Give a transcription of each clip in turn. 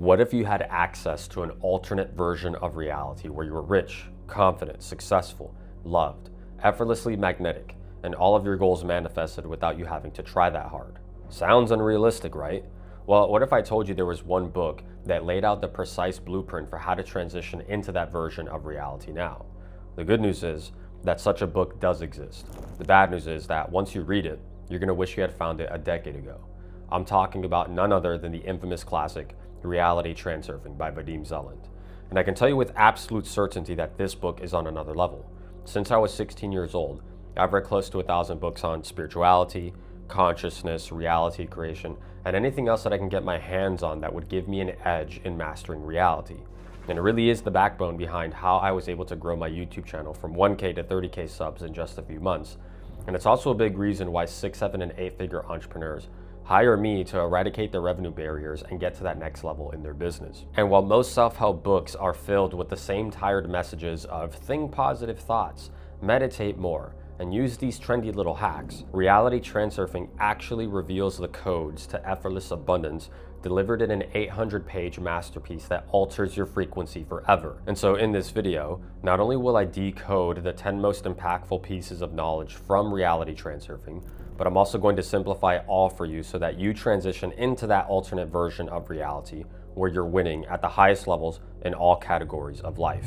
What if you had access to an alternate version of reality where you were rich, confident, successful, loved, effortlessly magnetic, and all of your goals manifested without you having to try that hard? Sounds unrealistic, right? Well, what if I told you there was one book that laid out the precise blueprint for how to transition into that version of reality now? The good news is that such a book does exist. The bad news is that once you read it, you're going to wish you had found it a decade ago. I'm talking about none other than the infamous classic, Reality Transurfing by Vadim Zeland. And I can tell you with absolute certainty that this book is on another level. Since I was 16 years old, I've read close to 1,000 books on spirituality, consciousness, reality creation, and anything else that I can get my hands on that would give me an edge in mastering reality. And it really is the backbone behind how I was able to grow my YouTube channel from 1K to 30K subs in just a few months. And it's also a big reason why 6, 7, and 8-figure entrepreneurs hire me to eradicate the revenue barriers and get to that next level in their business. And while most self-help books are filled with the same tired messages of think positive thoughts, meditate more, and use these trendy little hacks, Reality Transurfing actually reveals the codes to effortless abundance delivered in an 800-page masterpiece that alters your frequency forever. And so in this video, not only will I decode the 10 most impactful pieces of knowledge from Reality Transurfing, but I'm also going to simplify it all for you so that you transition into that alternate version of reality where you're winning at the highest levels in all categories of life.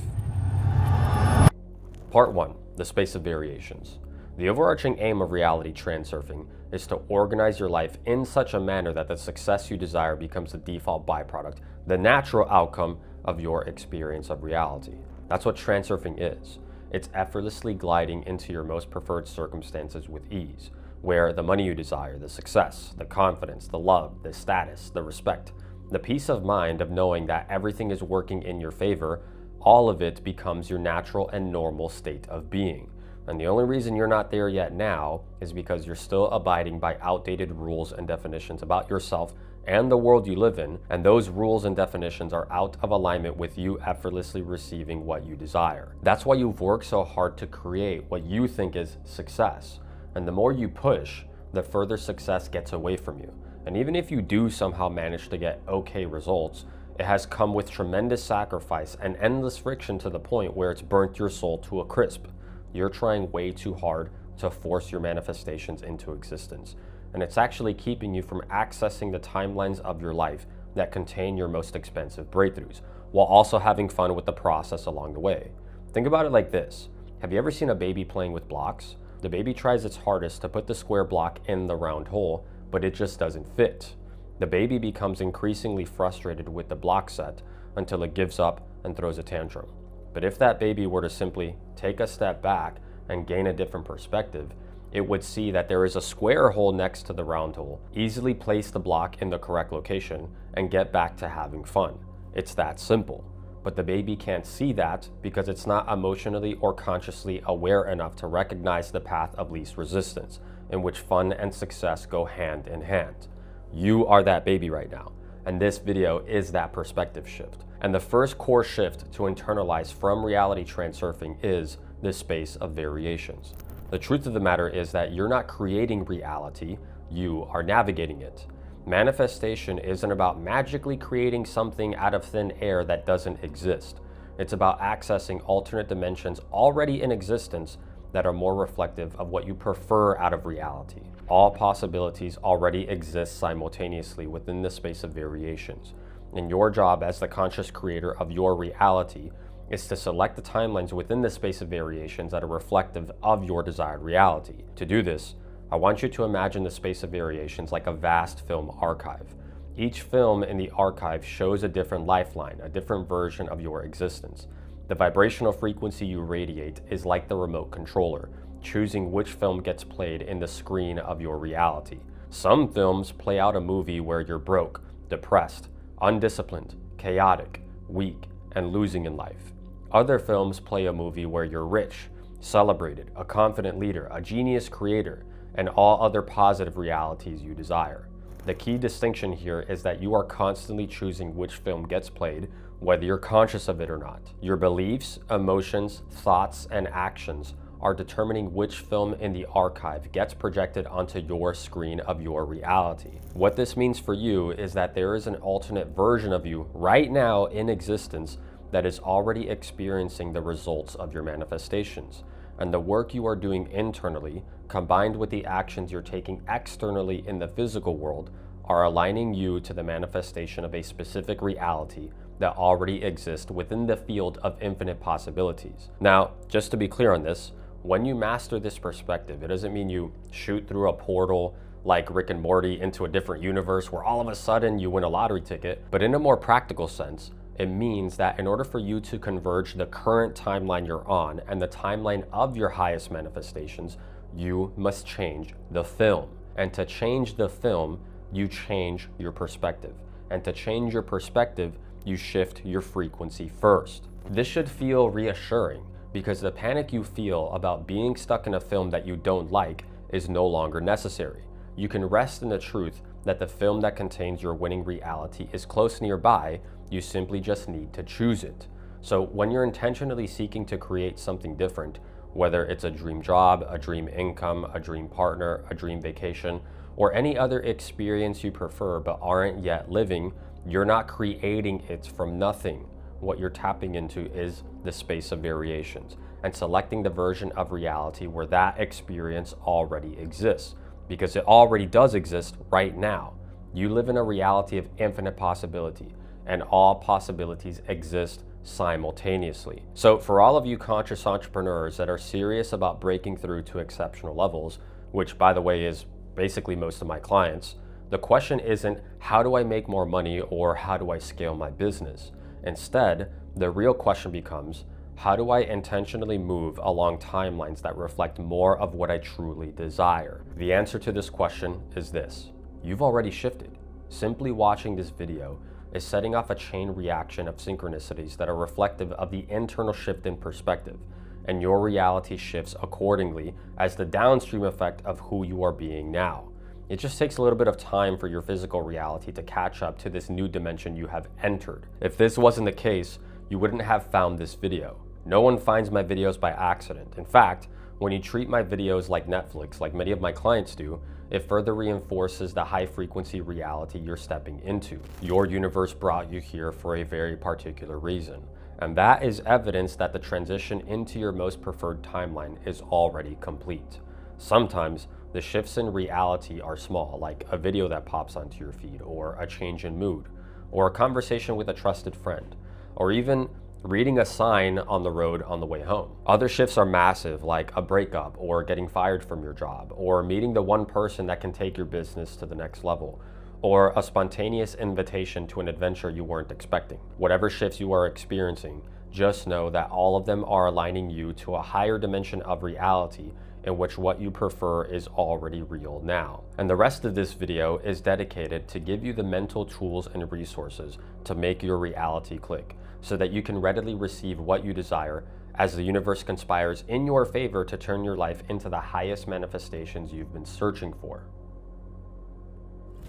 Part 1, the space of variations. The overarching aim of Reality Transurfing is to organize your life in such a manner that the success you desire becomes the default byproduct, the natural outcome of your experience of reality. That's what transurfing is. It's effortlessly gliding into your most preferred circumstances with ease, where the money you desire, the success, the confidence, the love, the status, the respect, the peace of mind of knowing that everything is working in your favor, all of it becomes your natural and normal state of being. And the only reason you're not there yet now is because you're still abiding by outdated rules and definitions about yourself and the world you live in, and those rules and definitions are out of alignment with you effortlessly receiving what you desire. That's why you've worked so hard to create what you think is success. And the more you push, the further success gets away from you. And even if you do somehow manage to get okay results, it has come with tremendous sacrifice and endless friction to the point where it's burnt your soul to a crisp. You're trying way too hard to force your manifestations into existence. And it's actually keeping you from accessing the timelines of your life that contain your most expensive breakthroughs, while also having fun with the process along the way. Think about it like this. Have you ever seen a baby playing with blocks? The baby tries its hardest to put the square block in the round hole, but it just doesn't fit. The baby becomes increasingly frustrated with the block set until it gives up and throws a tantrum. But if that baby were to simply take a step back and gain a different perspective, it would see that there is a square hole next to the round hole, easily place the block in the correct location, and get back to having fun. It's that simple. But the baby can't see that because it's not emotionally or consciously aware enough to recognize the path of least resistance, in which fun and success go hand in hand. You are that baby right now, and this video is that perspective shift. And the first core shift to internalize from Reality Transurfing is the space of variations. The truth of the matter is that you're not creating reality, you are navigating it. Manifestation isn't about magically creating something out of thin air that doesn't exist. It's about accessing alternate dimensions already in existence that are more reflective of what you prefer out of reality. All possibilities already exist simultaneously within the space of variations. And your job as the conscious creator of your reality is to select the timelines within the space of variations that are reflective of your desired reality. To do this, I want you to imagine the space of variations like a vast film archive. Each film in the archive shows a different lifeline, a different version of your existence. The vibrational frequency you radiate is like the remote controller, choosing which film gets played in the screen of your reality. Some films play out a movie where you're broke, depressed, undisciplined, chaotic, weak, and losing in life. Other films play a movie where you're rich, celebrated, a confident leader, a genius creator, and all other positive realities you desire. The key distinction here is that you are constantly choosing which film gets played, whether you're conscious of it or not. Your beliefs, emotions, thoughts, and actions are determining which film in the archive gets projected onto your screen of your reality. What this means for you is that there is an alternate version of you right now in existence that is already experiencing the results of your manifestations. And the work you are doing internally, combined with the actions you're taking externally in the physical world, are aligning you to the manifestation of a specific reality that already exists within the field of infinite possibilities. Now, just to be clear on this, when you master this perspective, it doesn't mean you shoot through a portal like Rick and Morty into a different universe where all of a sudden you win a lottery ticket. But in a more practical sense, it means that in order for you to converge the current timeline you're on and the timeline of your highest manifestations, you must change the film. And to change the film, you change your perspective. And to change your perspective, you shift your frequency first. This should feel reassuring because the panic you feel about being stuck in a film that you don't like is no longer necessary. You can rest in the truth that the film that contains your winning reality is close nearby. You simply just need to choose it. So when you're intentionally seeking to create something different, whether it's a dream job, a dream income, a dream partner, a dream vacation, or any other experience you prefer but aren't yet living, you're not creating it from nothing. What you're tapping into is the space of variations and selecting the version of reality where that experience already exists, because it already does exist right now. You live in a reality of infinite possibility, and all possibilities exist simultaneously. So for all of you conscious entrepreneurs that are serious about breaking through to exceptional levels, which by the way is basically most of my clients, the question isn't how do I make more money or how do I scale my business? Instead, the real question becomes, how do I intentionally move along timelines that reflect more of what I truly desire? The answer to this question is this: you've already shifted. Simply watching this video is setting off a chain reaction of synchronicities that are reflective of the internal shift in perspective, and your reality shifts accordingly as the downstream effect of who you are being now. It just takes a little bit of time for your physical reality to catch up to this new dimension you have entered. If this wasn't the case, you wouldn't have found this video. No one finds my videos by accident. In fact, when you treat my videos like Netflix, like many of my clients do, it further reinforces the high frequency reality you're stepping into. Your universe brought you here for a very particular reason. And that is evidence that the transition into your most preferred timeline is already complete. Sometimes the shifts in reality are small, like a video that pops onto your feed, or a change in mood, or a conversation with a trusted friend, or even reading a sign on the road on the way home. Other shifts are massive, like a breakup, or getting fired from your job, or meeting the one person that can take your business to the next level, or a spontaneous invitation to an adventure you weren't expecting. Whatever shifts you are experiencing, just know that all of them are aligning you to a higher dimension of reality in which what you prefer is already real now. And the rest of this video is dedicated to give you the mental tools and resources to make your reality click, so that you can readily receive what you desire as the universe conspires in your favor to turn your life into the highest manifestations you've been searching for.